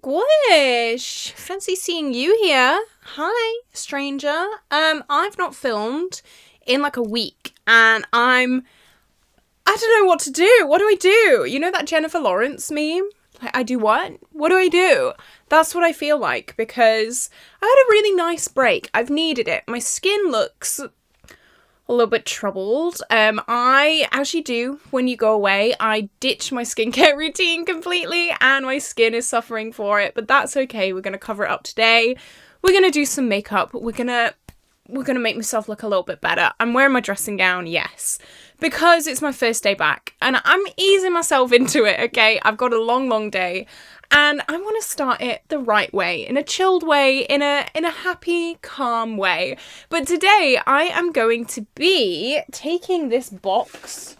Squish! Fancy seeing you here. Hi, stranger. I've not filmed in like a week and I don't know what to do. What do I do? You know that Jennifer Lawrence meme? Like, I do what? What do I do? That's what I feel like because I had a really nice break. I've needed it. My skin looks a little bit troubled. As you do when you go away, I ditch my skincare routine completely and my skin is suffering for it, but that's okay. We're going to cover it up today. We're going to do some makeup. We're going to make myself look a little bit better. I'm wearing my dressing gown, yes, because it's my first day back and I'm easing myself into it, okay? I've got a long day and I want to start it the right way, in a chilled way, in a happy, calm way. But today I am going to be taking this box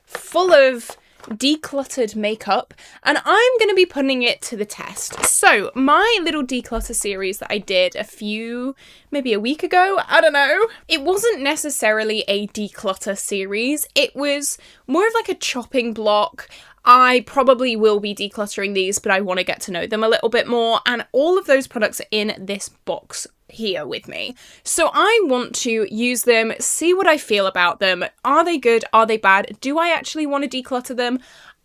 full of decluttered makeup and I'm going to be putting it to the test. So my little declutter series that I did maybe a week ago, I don't know, it wasn't necessarily a declutter series. It was more of like a chopping block. I probably will be decluttering these, but I want to get to know them a little bit more, and all of those products are in this box here with me. So I want to use them, see what I feel about them. Are they good? Are they bad? Do I actually want to declutter them?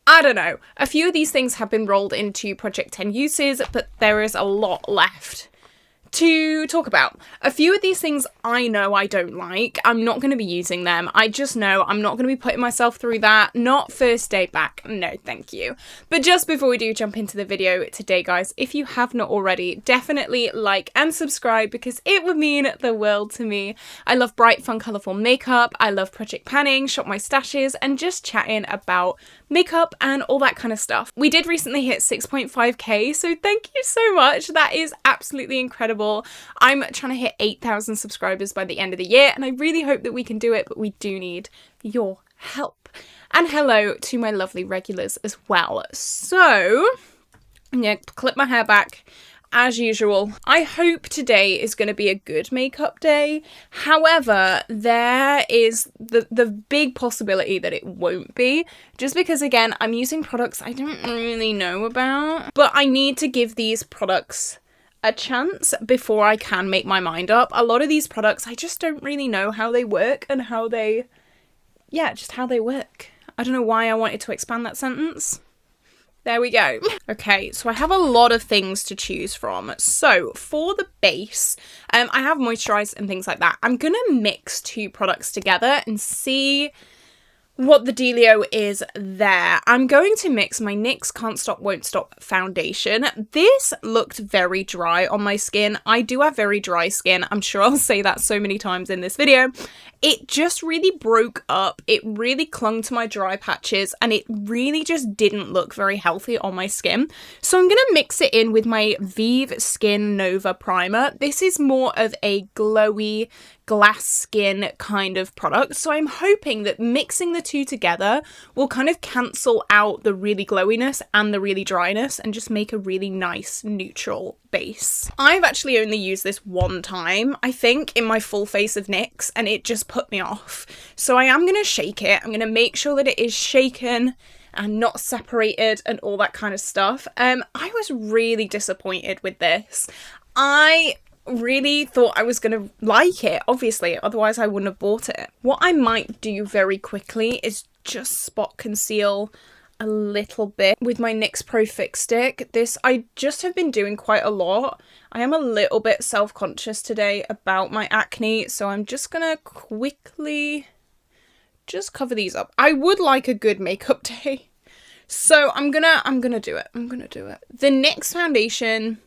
I don't know. A few of these things have been rolled into Project 10 uses, but there is a lot left to talk about. A few of these things I know I don't like. I'm not going to be using them. I just know I'm not going to be putting myself through that. Not first day back. No, thank you. But just before we do jump into the video today, guys, if you have not already, definitely like and subscribe because it would mean the world to me. I love bright, fun, colourful makeup. I love project panning, shop my stashes, and just chatting about makeup and all that kind of stuff. We did recently hit 6.5k, so thank you so much. That is absolutely incredible. I'm trying to hit 8,000 subscribers by the end of the year, and I really hope that we can do it, but we do need your help. And hello to my lovely regulars as well. So I'm going to clip my hair back as usual. I hope today is going to be a good makeup day. However, there is the big possibility that it won't be, just because again, I'm using products I don't really know about, but I need to give these products a chance before I can make my mind up. A lot of these products, I just don't really know how they work and just how they work. I don't know why I wanted to expand that sentence. There we go. Okay, so I have a lot of things to choose from. So for the base, I have moisturized and things like that. I'm gonna mix two products together and see what the dealio is there. I'm going to mix my NYX Can't Stop Won't Stop foundation. This looked very dry on my skin. I do have very dry skin. I'm sure I'll say that so many times in this video. It just really broke up. It really clung to my dry patches and it really just didn't look very healthy on my skin. So I'm going to mix it in with my Vieve Skin Nova Primer. This is more of a glowy glass skin kind of product. So I'm hoping that mixing the two together will kind of cancel out the really glowiness and the really dryness and just make a really nice neutral base. I've actually only used this one time, I think, in my full face of NYX, and it just put me off. So I am going to shake it. I'm going to make sure that it is shaken and not separated and all that kind of stuff. I was really disappointed with this. I really thought I was gonna like it, obviously, otherwise I wouldn't have bought it. What I might do very quickly is just spot conceal a little bit with my NYX Pro Fix Stick. This I just have been doing quite a lot. I am a little bit self-conscious today about my acne, so I'm just gonna quickly just cover these up. I would like a good makeup day, so I'm gonna do it. The NYX foundation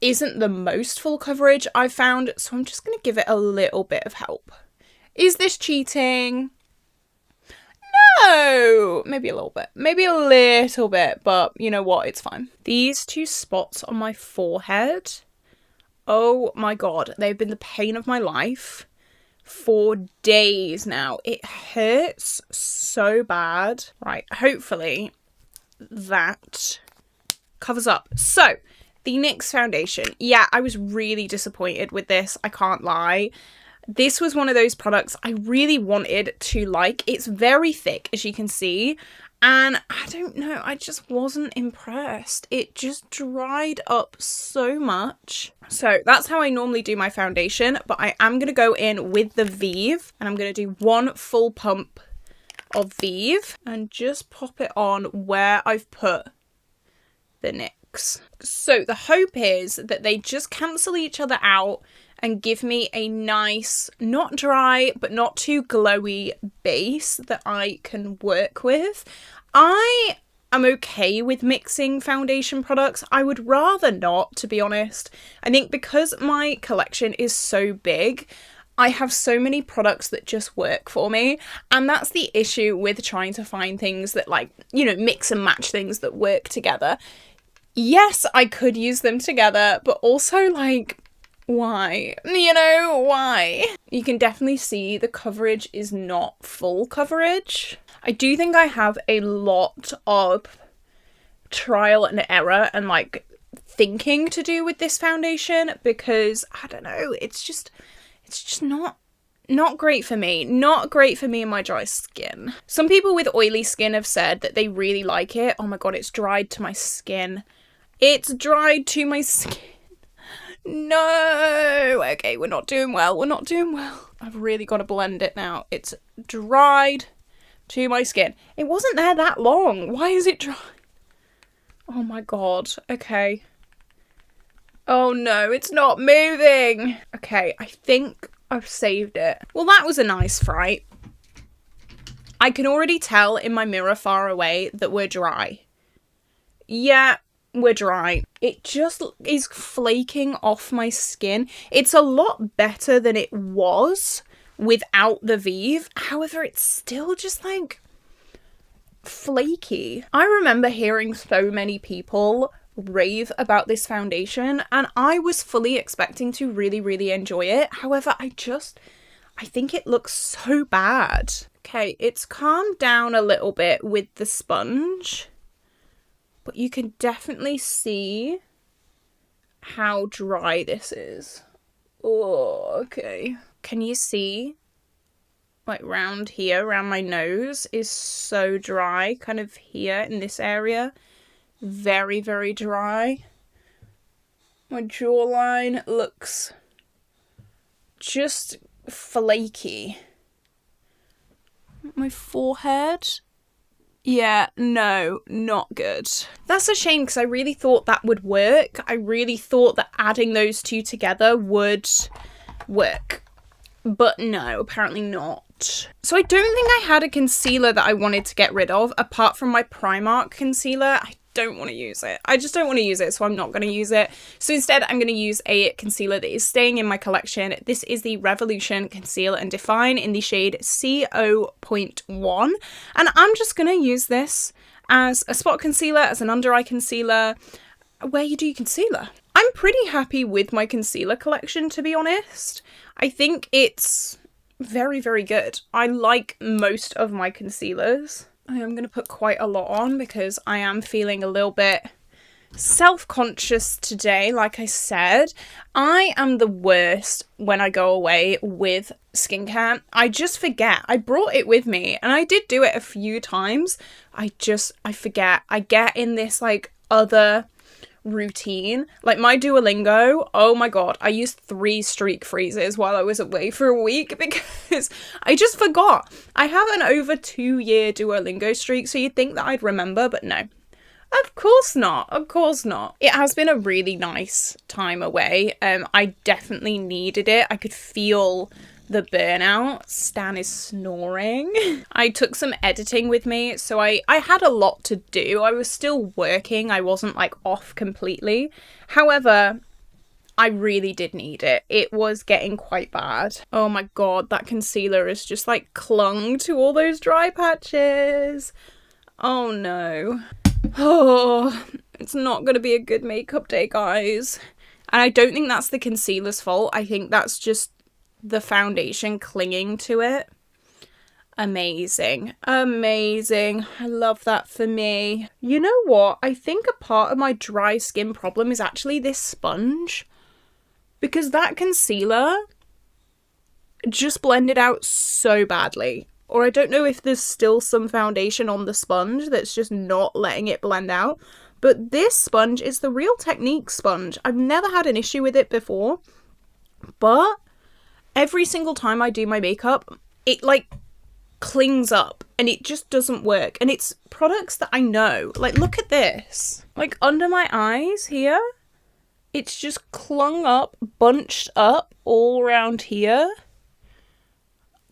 isn't the most full coverage I've found, so I'm just going to give it a little bit of help. Is this cheating? No! Maybe a little bit, but you know what, it's fine. These two spots on my forehead, oh my god, they've been the pain of my life for days now. It hurts so bad. Right, hopefully that covers up. So the NYX foundation. Yeah, I was really disappointed with this. I can't lie. This was one of those products I really wanted to like. It's very thick, as you can see, And I don't know, I just wasn't impressed. It just dried up so much. So that's how I normally do my foundation, but I am going to go in with the Vieve, and I'm going to do one full pump of Vieve and just pop it on where I've put the NYX. So the hope is that they just cancel each other out and give me a nice, not dry, but not too glowy base that I can work with. I am okay with mixing foundation products. I would rather not, to be honest. I think because my collection is so big, I have so many products that just work for me. And that's the issue with trying to find things that, like, you know, mix and match things that work together. Yes, I could use them together, but also, like, why? You know, why? You can definitely see the coverage is not full coverage. I do think I have a lot of trial and error and, like, thinking to do with this foundation, because I don't know, it's just not great for me. Not great for me and my dry skin. Some people with oily skin have said that they really like it. Oh my god, it's dried to my skin. It's dried to my skin. No! Okay, we're not doing well. We're not doing well. I've really got to blend it now. It's dried to my skin. It wasn't there that long. Why is it dry? Oh my god. Okay. Oh no, it's not moving. Okay, I think I've saved it. Well, that was a nice fright. I can already tell in my mirror far away that we're dry. Yeah, we're dry. It just is flaking off my skin. It's a lot better than it was without the Vieve. However, it's still just like flaky. I remember hearing so many people rave about this foundation, and I was fully expecting to really, really enjoy it. However, I think it looks so bad. Okay, it's calmed down a little bit with the sponge, but you can definitely see how dry this is. Oh, okay. Can you see? Like round here, around my nose is so dry. Kind of here in this area. Very, very dry. My jawline looks just flaky. My forehead. Yeah, no, not good. That's a shame because I really thought that would work. I really thought that adding those two together would work. But no, apparently not. So I don't think I had a concealer that I wanted to get rid of, apart from my Primark concealer. I don't want to use it. I just don't want to use it, so I'm not going to use it. So instead, I'm going to use a concealer that is staying in my collection. This is the Revolution Conceal and Define in the shade CO.1. And I'm just going to use this as a spot concealer, as an under eye concealer, where you do concealer. I'm pretty happy with my concealer collection, to be honest. I think it's very, very good. I like most of my concealers. I am going to put quite a lot on because I am feeling a little bit self-conscious today. Like I said, I am the worst when I go away with skincare. I just forget. I brought it with me and I did do it a few times. I forget. I get in this like other routine. Like my Duolingo, oh my god, I used 3 streak freezes while I was away for a week because I just forgot. I have an over 2-year Duolingo streak, so you'd think that I'd remember, but no. Of course not. Of course not. It has been a really nice time away. I definitely needed it. I could feel the burnout. Stan is snoring. I took some editing with me, so I had a lot to do. I was still working. I wasn't like off completely. However, I really did need it. It was getting quite bad. Oh my god, that concealer is just like clung to all those dry patches. Oh no. Oh, it's not gonna be a good makeup day, guys. And I don't think that's the concealer's fault. I think that's just the foundation clinging to it. Amazing. Amazing. I love that for me. You know what? I think a part of my dry skin problem is actually this sponge. Because that concealer just blended out so badly. or I don't know if there's still some foundation on the sponge that's just not letting it blend out. But this sponge is the Real Technique sponge. I've never had an issue with it before, but every single time I do my makeup, it like clings up and it just doesn't work. And it's products that I know. Like, look at this. Like, under my eyes here, it's just clung up, bunched up all around here.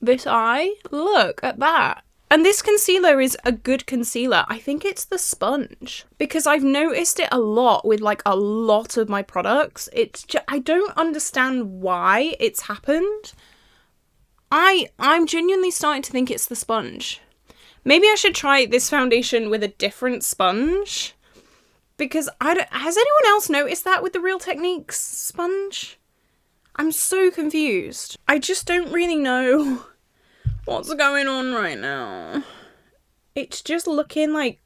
This eye, look at that. And this concealer is a good concealer. I think it's the sponge, because I've noticed it a lot with like a lot of my products. It's just, I don't understand why it's happened. I'm genuinely starting to think it's the sponge. Maybe I should try this foundation with a different sponge, because has anyone else noticed that with the Real Techniques sponge? I'm so confused. I just don't really know what's going on right now. It's just looking like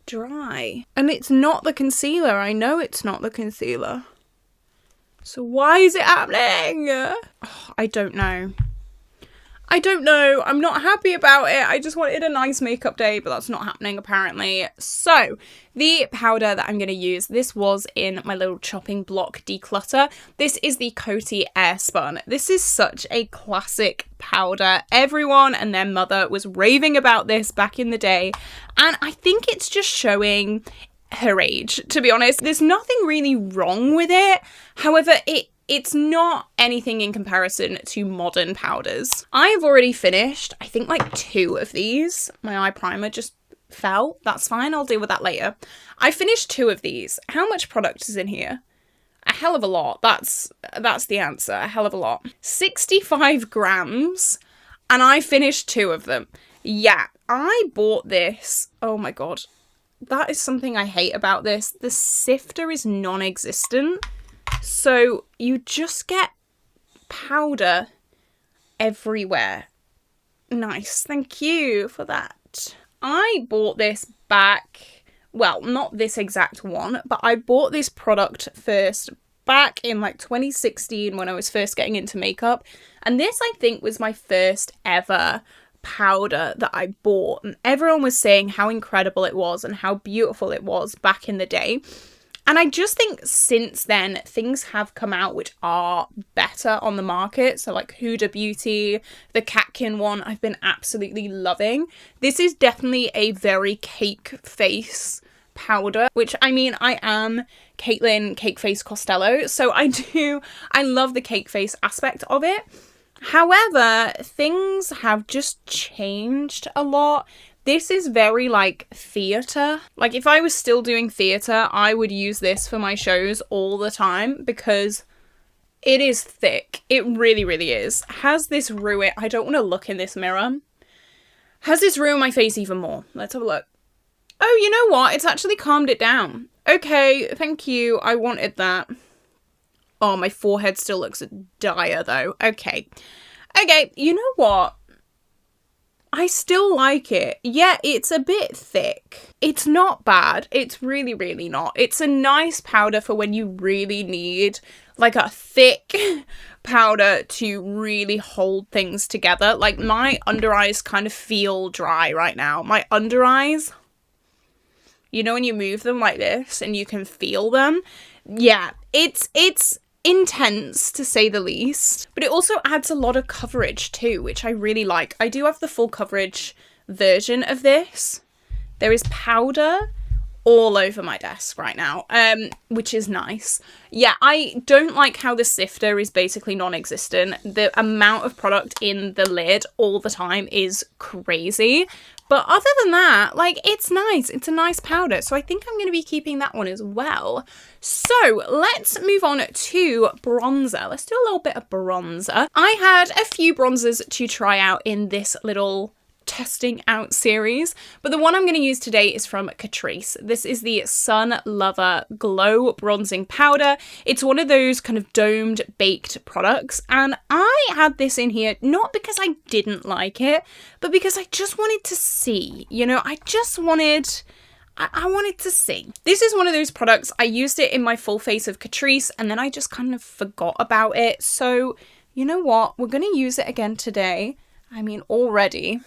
dry. And it's not the concealer. I know it's not the concealer. So why is it happening? Oh, I don't know. I don't know. I'm not happy about it. I just wanted a nice makeup day, but that's not happening apparently. So the powder that I'm going to use, this was in my little chopping block declutter. This is the Coty Airspun. This is such a classic powder. Everyone and their mother was raving about this back in the day. And I think it's just showing her age, to be honest. There's nothing really wrong with it. However, it's not anything in comparison to modern powders. I have already finished, I think, like 2 of these. My eye primer just fell. That's fine. I'll deal with that later. I finished 2 of these. How much product is in here? A hell of a lot. That's the answer. A hell of a lot. 65 grams. And I finished 2 of them. Yeah, I bought this. Oh my God. That is something I hate about this. The sifter is non-existent. So you just get powder everywhere. Nice, thank you for that. I bought this back, well, not this exact one, but I bought this product first back in like 2016 when I was first getting into makeup. And this, I think, was my first ever powder that I bought. And everyone was saying how incredible it was and how beautiful it was back in the day. And I just think since then, things have come out which are better on the market. So like Huda Beauty, the Catrice one, I've been absolutely loving. This is definitely a very cake face powder, which, I mean, I am Caitlin Cake Face Costello. So I love the cake face aspect of it. However, things have just changed a lot. This is very like theatre. Like if I was still doing theatre, I would use this for my shows all the time because it is thick. It really, really is. Has this ruined... I don't want to look in this mirror. Has this ruined my face even more? Let's have a look. Oh, you know what? It's actually calmed it down. Okay, thank you. I wanted that. Oh, my forehead still looks dire though. Okay. Okay, you know what? I still like it. Yeah, it's a bit thick. It's not bad. It's really, really not. It's a nice powder for when you really need like a thick powder to really hold things together. Like my under eyes kind of feel dry right now. My under eyes, you know when you move them like this and you can feel them? Yeah, it's intense to say the least, but it also adds a lot of coverage too, which I really like. I do have the full coverage version of this. There is powder all over my desk right now, which is nice. Yeah, I don't like how the sifter is basically non-existent. The amount of product in the lid all the time is crazy. But other than that, like, it's nice. It's a nice powder. So I think I'm going to be keeping that one as well. So let's move on to bronzer. Let's do a little bit of bronzer. I had a few bronzers to try out in this little testing out series, but the one I'm going to use today is from Catrice. This is the Sun Lover Glow Bronzing Powder. It's one of those kind of domed baked products, and I had this in here not because I didn't like it, but because I just wanted to see, you know, I wanted to see. This is one of those products, I used it in my full face of Catrice, and then I just kind of forgot about it. So, you know what? We're going to use it again today. I mean, already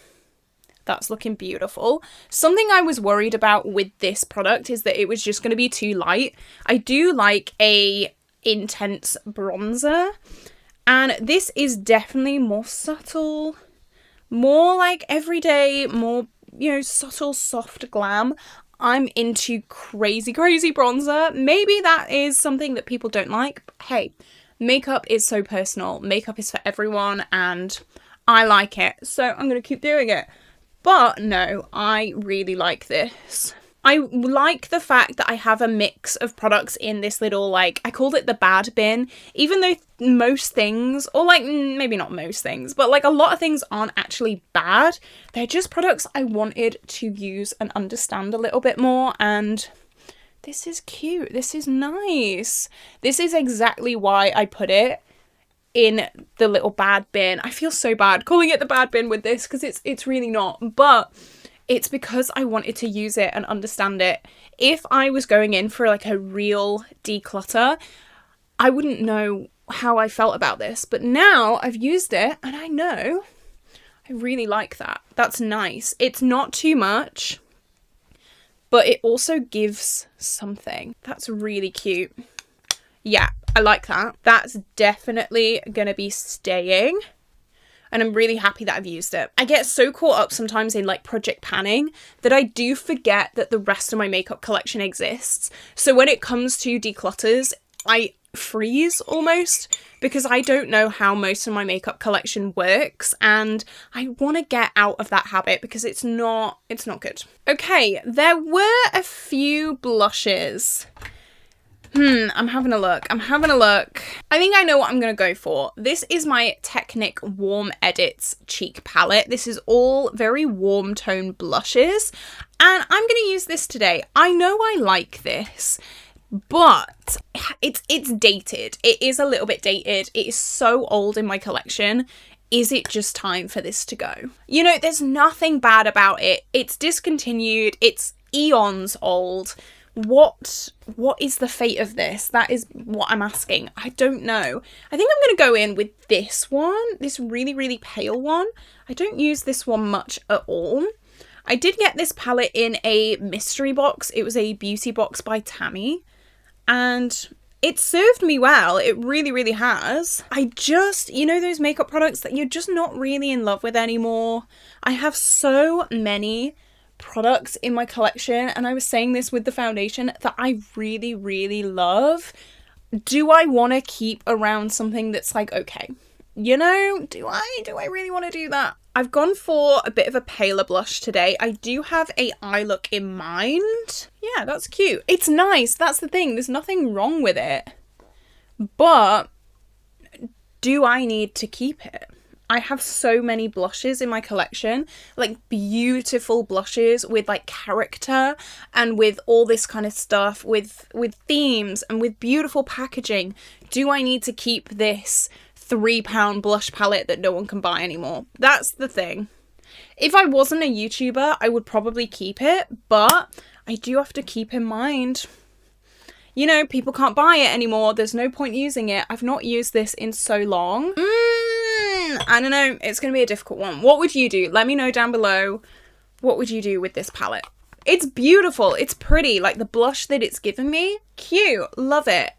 that's looking beautiful. Something I was worried about with this product is that it was just going to be too light. I do like a intense bronzer, and this is definitely more subtle, more like everyday, more, you know, subtle, soft glam. I'm into crazy, crazy bronzer. Maybe that is something that people don't like, but hey, makeup is so personal. Makeup is for everyone, and I like it, so I'm going to keep doing it. But no, I really like this. I like the fact that I have a mix of products in this little, like, I called it the bad bin, even though most things, or like, maybe not most things, but like a lot of things aren't actually bad. They're just products I wanted to use and understand a little bit more, and this is cute. This is nice. This is exactly why I put it in the little bad bin. I feel so bad calling it the bad bin with this because it's really not, but it's because I wanted to use it and understand it. If I was going in for like a real declutter, I wouldn't know how I felt about this, but now I've used it and I know I really like that. That's nice. It's not too much, but it also gives something. That's really cute. Yeah, I like that. That's definitely gonna be staying. And I'm really happy that I've used it. I get so caught up sometimes in like project panning that I do forget that the rest of my makeup collection exists. So when it comes to declutters, I freeze almost because I don't know how most of my makeup collection works, and I want to get out of that habit because it's not good. Okay, there were a few blushes. I'm having a look. I think I know what I'm going to go for. This is my Technic Warm Edits cheek palette. This is all very warm tone blushes, and I'm going to use this today. I know I like this, but it's dated. It is a little bit dated. It is so old in my collection. Is it just time for this to go? You know, there's nothing bad about it. It's discontinued. It's eons old. What is the fate of this? That is what I'm asking. I don't know. I think I'm going to go in with this one, this really, really pale one. I don't use this one much at all. I did get this palette in a mystery box. It was a beauty box by Tammy, and it served me well. It really, really has. I just, you know, those makeup products that you're just not really in love with anymore. I have so many products in my collection, and I was saying this with the foundation, that I really, really love. Do I want to keep around something that's like, okay, you know, do I really want to do that? I've gone for a bit of a paler blush today. I do have a eye look in mind. Yeah, that's cute. It's nice. That's the thing. There's nothing wrong with it. But do I need to keep it? I have so many blushes in my collection, like beautiful blushes with like character and with all this kind of stuff, with themes and with beautiful packaging. Do I need to keep this £3 blush palette that no one can buy anymore? That's the thing. If I wasn't a YouTuber, I would probably keep it, but I do have to keep in mind, you know, people can't buy it anymore. There's no point using it. I've not used this in so long. I don't know. It's going to be a difficult one. What would you do? Let me know down below. What would you do with this palette? It's beautiful. It's pretty. Like the blush that it's given me. Cute. Love it.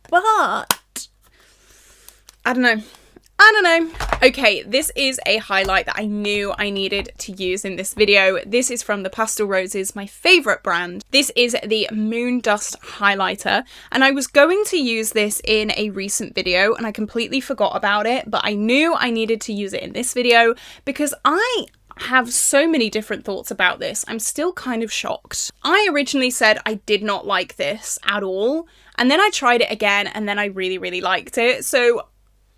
But I don't know. Okay, this is a highlight that I knew I needed to use in this video. This is from the Pastel Roses, my favourite brand. This is the Moondust highlighter, and I was going to use this in a recent video and I completely forgot about it, but I knew I needed to use it in this video because I have so many different thoughts about this. I'm still kind of shocked. I originally said I did not like this at all, and then I tried it again and then I really, really liked it. So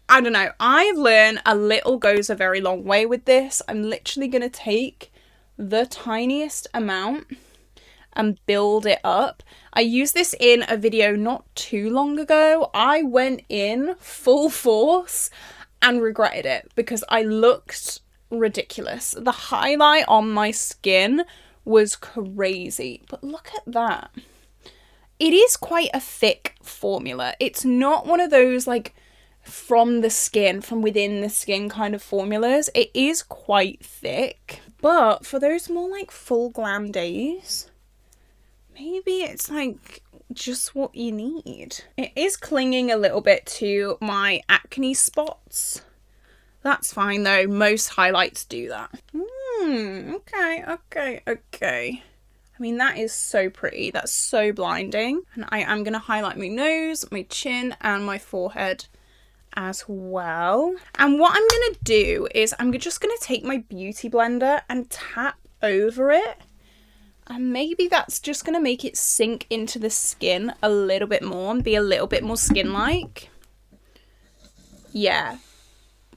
I don't know, I've learned a little goes a very long way with this. I'm literally going to take the tiniest amount and build it up. I used this in a video not too long ago. I went in full force and regretted it because I looked ridiculous. The highlight on my skin was crazy, but look at that. It is quite a thick formula. It's not one of those like from the skin, from within the skin kind of formulas. It is quite thick, but for those more like full glam days, maybe it's like just what you need. It is clinging a little bit to my acne spots. That's fine though, most highlights do that. Okay. I mean, that is so pretty. That's so blinding. And I am going to highlight my nose, my chin, and my forehead as well. And what I'm going to do is I'm just going to take my beauty blender and tap over it. And maybe that's just going to make it sink into the skin a little bit more and be a little bit more skin-like. Yeah.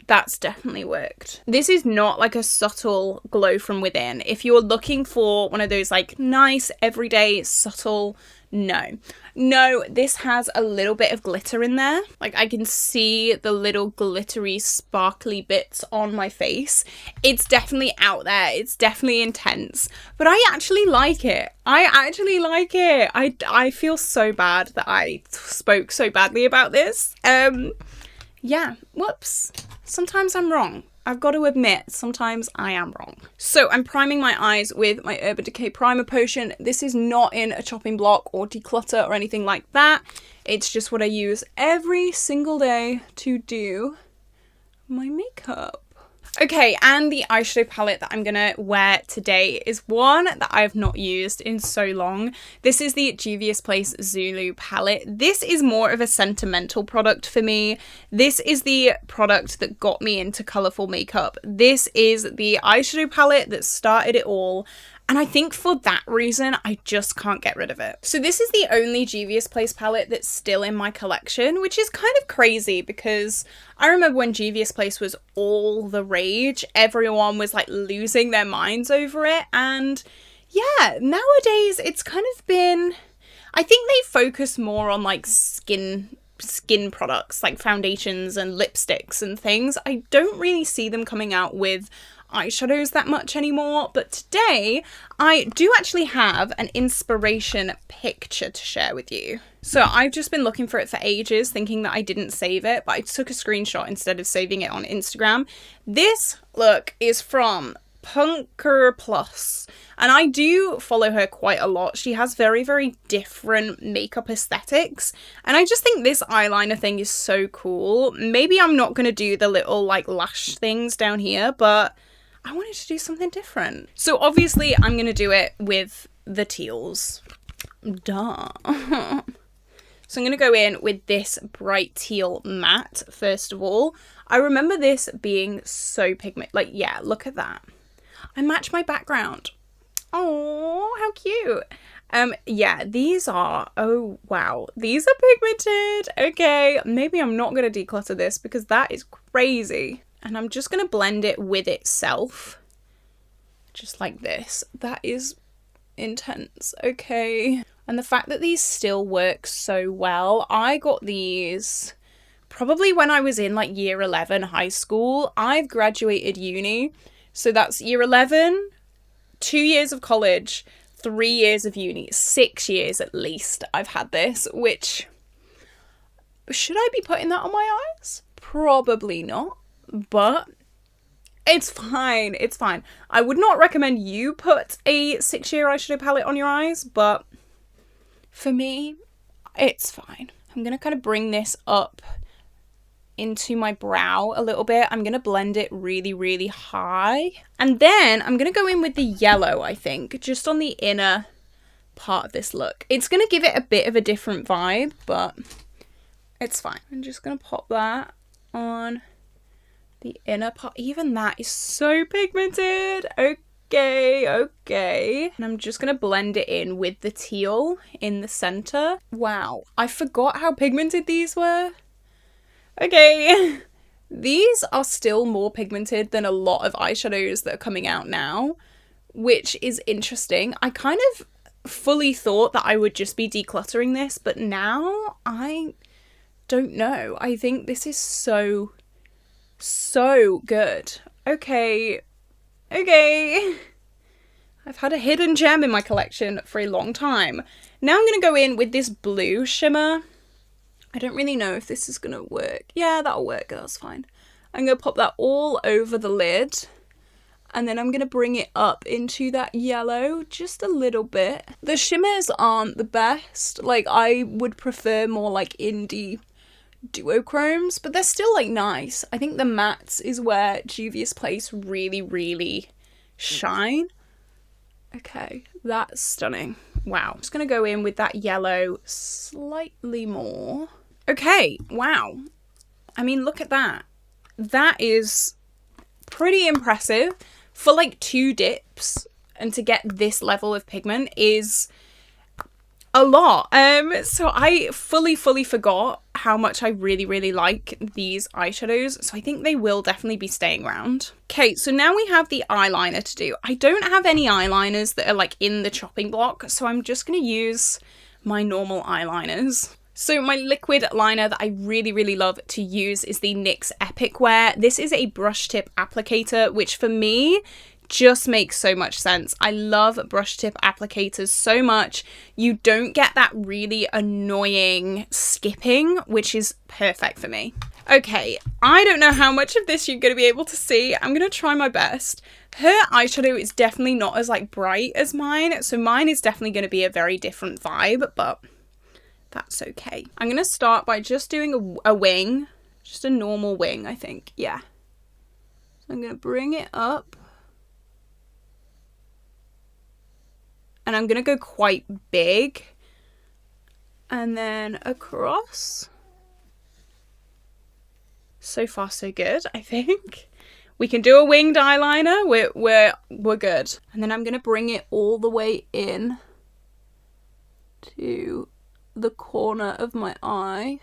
That's definitely worked. This is not like a subtle glow from within. If you're looking for one of those like nice, everyday, subtle, no, this has a little bit of glitter in there. Like I can see the little glittery, sparkly bits on my face. It's definitely out there. It's definitely intense, but I actually like it. I feel so bad that I spoke so badly about this. Yeah, whoops. Sometimes I'm wrong. I've got to admit, sometimes I am wrong. So I'm priming my eyes with my Urban Decay Primer Potion. This is not in a chopping block or declutter or anything like that. It's just what I use every single day to do my makeup. Okay, and the eyeshadow palette that I'm gonna wear today is one that I have not used in so long. This is the Juvias Place Zulu palette. This is more of a sentimental product for me. This is the product that got me into colourful makeup. This is the eyeshadow palette that started it all. And I think for that reason, I just can't get rid of it. So this is the only Juvias Place palette that's still in my collection, which is kind of crazy because I remember when Juvias Place was all the rage, everyone was like losing their minds over it. And yeah, nowadays it's kind of been, I think they focus more on like skin products like foundations and lipsticks and things. I don't really see them coming out with eyeshadows that much anymore, but today I do actually have an inspiration picture to share with you. So I've just been looking for it for ages, thinking that I didn't save it, but I took a screenshot instead of saving it on Instagram. This look is from Punker Plus, and I do follow her quite a lot. She has very, very different makeup aesthetics, and I just think this eyeliner thing is so cool. Maybe I'm not going to do the little like lash things down here, but I wanted to do something different. So obviously I'm going to do it with the teals. Duh. So I'm going to go in with this bright teal matte first of all. I remember this being so pigment. Like, yeah, look at that. I match my background. Oh, how cute. Yeah, these are, oh wow, these are pigmented. Okay, maybe I'm not going to declutter this because that is crazy. And I'm just going to blend it with itself. Just like this. That is intense. Okay. And the fact that these still work so well. I got these probably when I was in like year 11 high school. I've graduated uni. So that's year 11, 2 years of college, 3 years of uni, 6 years at least I've had this, which, should I be putting that on my eyes? Probably not. But it's fine. It's fine. I would not recommend you put a 6-year eyeshadow palette on your eyes, but for me, it's fine. I'm going to kind of bring this up into my brow a little bit. I'm going to blend it really, really high. And then I'm going to go in with the yellow, I think, just on the inner part of this look. It's going to give it a bit of a different vibe, but it's fine. I'm just going to pop that on the inner part. Even that is so pigmented. Okay. And I'm just going to blend it in with the teal in the center. Wow. I forgot how pigmented these were. Okay. These are still more pigmented than a lot of eyeshadows that are coming out now, which is interesting. I kind of fully thought that I would just be decluttering this, but now I don't know. I think this is so good. Okay. I've had a hidden gem in my collection for a long time. Now I'm going to go in with this blue shimmer I don't really know if this is gonna work. Yeah, that'll work, that's fine. I'm gonna pop that all over the lid. And then I'm going to bring it up into that yellow just a little bit. The shimmers aren't the best. Like, I would prefer more like indie duochromes, but they're still like nice. I think the mattes is where Juvia's Place really, really shine. Okay, that's stunning. Wow. I'm just going to go in with that yellow slightly more. Okay, wow. I mean, look at that. That is pretty impressive. For like 2 dips and to get this level of pigment is a lot. So I fully forgot how much I really like these eyeshadows. So I think they will definitely be staying around. Okay, so now we have the eyeliner to do. I don't have any eyeliners that are like in the chopping block, so I'm just going to use my normal eyeliners. So my liquid liner that I really love to use is the NYX Epic Wear. This is a brush tip applicator, which for me just makes so much sense. I love brush tip applicators so much. You don't get that really annoying skipping, which is perfect for me. Okay, I don't know how much of this you're going to be able to see. I'm going to try my best. Her eyeshadow is definitely not as like bright as mine, so mine is definitely going to be a very different vibe, but that's okay. I'm going to start by just doing a wing. Just a normal wing, I think. Yeah. So I'm going to bring it up. And I'm going to go quite big. And then across. So far, so good, I think. We can do a winged eyeliner. We're good. And then I'm going to bring it all the way in to the corner of my eye.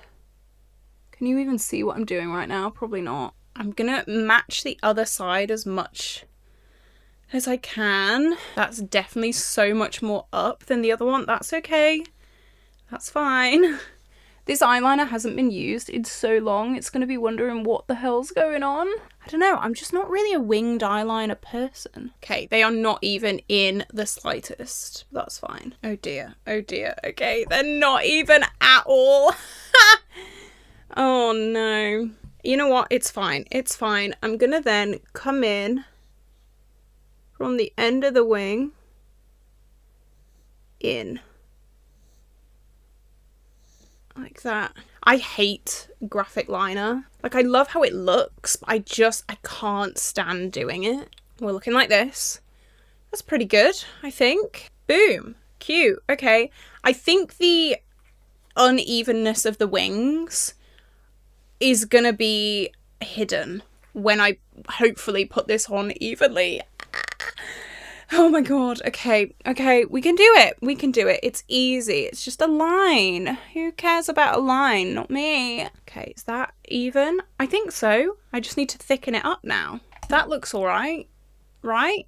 Can you even see what I'm doing right now? Probably not. I'm gonna match the other side as much as I can. That's definitely so much more up than the other one. That's okay. That's fine. This eyeliner hasn't been used in so long. It's gonna be wondering what the hell's going on. I don't know. I'm just not really a winged eyeliner person. Okay, they are not even in the slightest. That's fine. Oh dear. Oh dear. Okay, they're not even at all. Oh no. You know what? It's fine. It's fine. I'm gonna then come in from the end of the wing in. Like that. I hate graphic liner. Like, I love how it looks, but I can't stand doing it. We're looking like this. That's pretty good, I think. Boom. Cute. Okay. I think the unevenness of the wings is gonna be hidden when I hopefully put this on evenly. Oh my god. Okay, we can do it. We can do it. It's easy. It's just a line. Who cares about a line? Not me. Okay, is that even? I think so. I just need to thicken it up now. That looks alright. Right?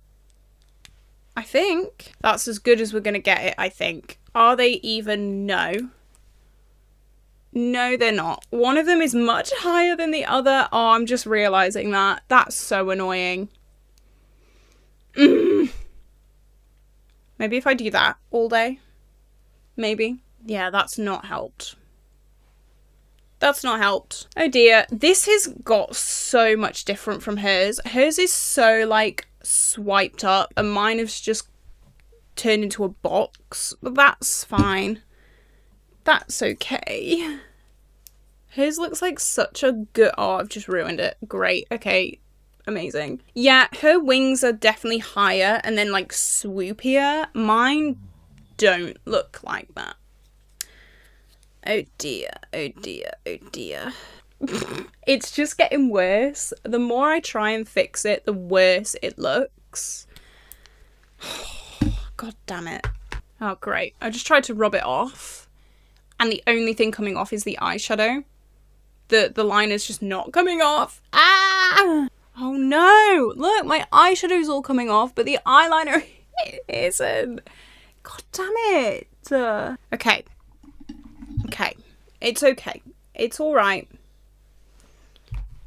I think. That's as good as we're gonna get it, I think. Are they even? No. No, they're not. One of them is much higher than the other. Oh, I'm just realising that. That's so annoying. Maybe if I do that all day. Maybe. Yeah, that's not helped. That's not helped. Oh dear. This has got so much different from hers. Hers is so like swiped up and mine has just turned into a box. But that's fine. That's okay. Hers looks like such a good... Oh, I've just ruined it. Great. Okay. Amazing. Yeah, her wings are definitely higher and then like swoopier. Mine don't look like that. Oh dear, oh dear, oh dear. It's just getting worse. The more I try and fix it, the worse it looks. God damn it. Oh great. I just tried to rub it off and the only thing coming off is the eyeshadow. The liner's just not coming off. Ah! Oh no! Look, my eyeshadow's all coming off, but the eyeliner isn't. God damn it. Okay. Okay. It's okay. It's alright.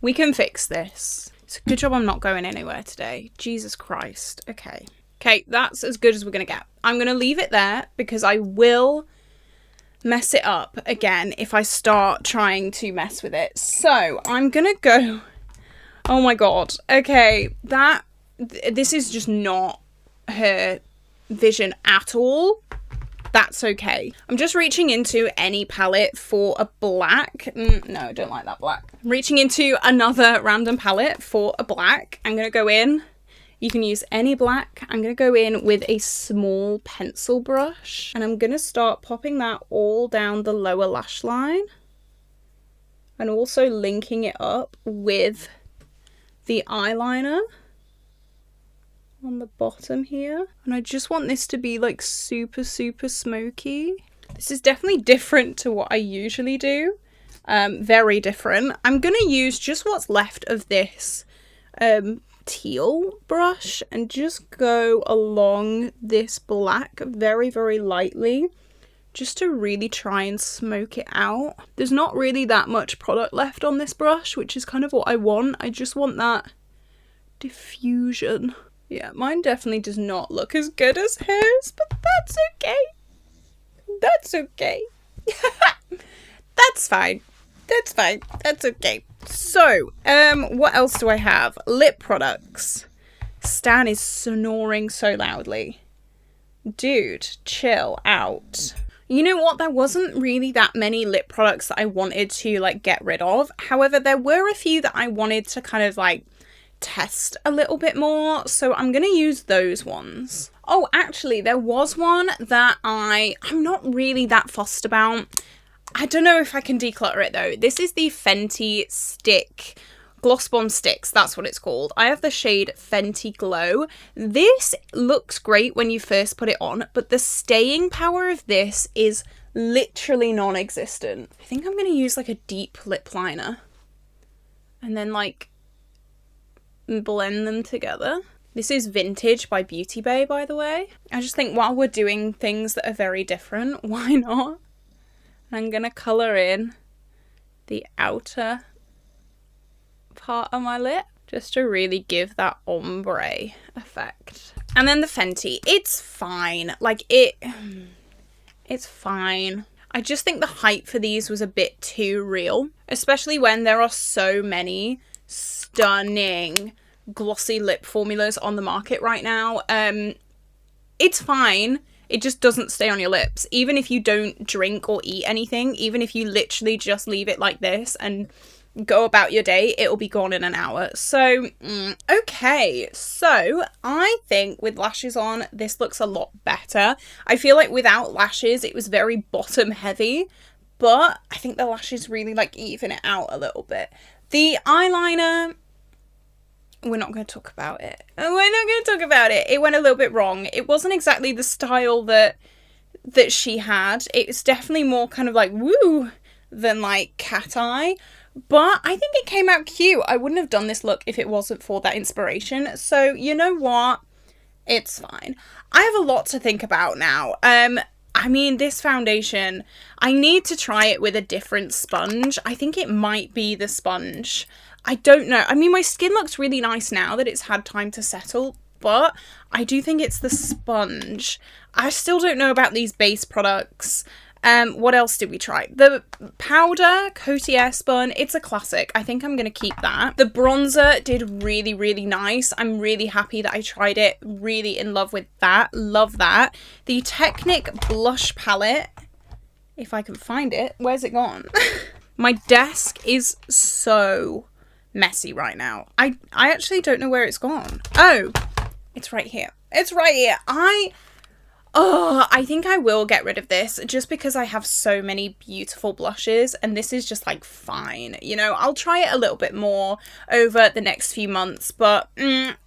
We can fix this. It's a good job I'm not going anywhere today. Jesus Christ. Okay. Okay, that's as good as we're going to get. I'm going to leave it there because I will mess it up again if I start trying to mess with it. So I'm gonna go, oh my god, okay, this is just not her vision at all. That's okay. I'm just reaching into any palette for a black. No, I don't like that black. I'm reaching into another random palette for a black. I'm going to go in. You can use any black. I'm going to go in with a small pencil brush. And I'm going to start popping that all down the lower lash line. And also linking it up with the eyeliner on the bottom here. And I just want this to be like super, super smoky. This is definitely different to what I usually do. Very different. I'm going to use just what's left of this teal brush and just go along this black very, very lightly, just to really try and smoke it out. There's not really that much product left on this brush, which is kind of what I want. I just want that diffusion. Yeah, mine definitely does not look as good as hers, but that's okay. That's okay. That's fine. That's fine. That's okay. So, what else do I have? Lip products. Stan is snoring so loudly. Dude, chill out. You know what? There wasn't really that many lip products that I wanted to like get rid of. However, there were a few that I wanted to kind of like test a little bit more, so I'm gonna use those ones. Oh, actually, there was one that I'm not really that fussed about. I don't know if I can declutter it though. This is the Fenty Stick Gloss Bomb Stix, that's what it's called. I have the shade Fenty Glow. This looks great when you first put it on, but the staying power of this is literally non-existent. I think I'm gonna use like a deep lip liner and then like blend them together. This is Vintage by Beauty Bay, by the way. I just think while we're doing things that are very different, why not? I'm gonna colour in the outer part of my lip just to really give that ombre effect. And then the Fenty, it's fine. Like it's fine. I just think the hype for these was a bit too real, especially when there are so many stunning glossy lip formulas on the market right now. It's fine. It just doesn't stay on your lips. Even if you don't drink or eat anything, even if you literally just leave it like this and go about your day, it'll be gone in an hour. So, okay. So, I think with lashes on, this looks a lot better. I feel like without lashes, it was very bottom heavy, but I think the lashes really like even it out a little bit. The eyeliner, we're not going to talk about it. We're not going to talk about it. It went a little bit wrong. It wasn't exactly the style that she had. It was definitely more kind of like woo than like cat eye. But I think it came out cute. I wouldn't have done this look if it wasn't for that inspiration. So you know what? It's fine. I have a lot to think about now. I mean, this foundation, I need to try it with a different sponge. I think it might be the sponge. I don't know. I mean, my skin looks really nice now that it's had time to settle, but I do think it's the sponge. I still don't know about these base products. What else did we try? The powder, Coty Airspun, it's a classic. I think I'm going to keep that. The bronzer did really, really nice. I'm really happy that I tried it. Really in love with that. Love that. The Techinc blush palette, if I can find it. Where's it gone? My desk is so messy right now. I actually don't know where it's gone. Oh, it's right here. It's right here. I think I will get rid of this just because I have so many beautiful blushes and this is just like fine. You know, I'll try it a little bit more over the next few months, but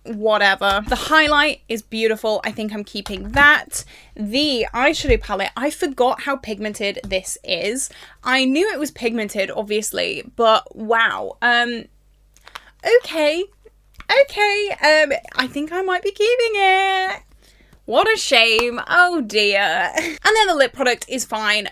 whatever. The highlight is beautiful. I think I'm keeping that. The eyeshadow palette, I forgot how pigmented this is. I knew it was pigmented, obviously, but wow. Okay. I think I might be keeping it. What a shame. Oh dear. And then the lip product is fine.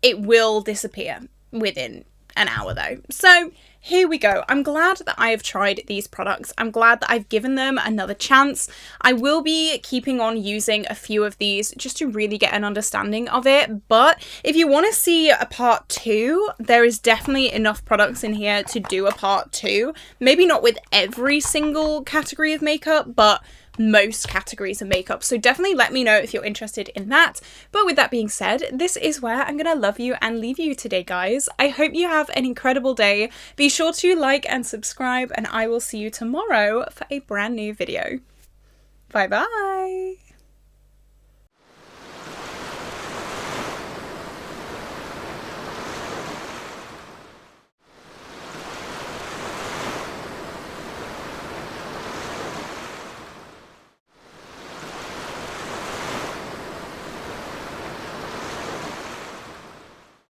It will disappear within an hour though. So here we go. I'm glad that I have tried these products. I'm glad that I've given them another chance. I will be keeping on using a few of these just to really get an understanding of it. But if you want to see a part 2, there is definitely enough products in here to do a part 2. Maybe not with every single category of makeup, but most categories of makeup. So definitely let me know if you're interested in that. But with that being said, this is where I'm gonna love you and leave you today, guys. I hope you have an incredible day. Be sure to like and subscribe, and I will see you tomorrow for a brand new video. Bye bye.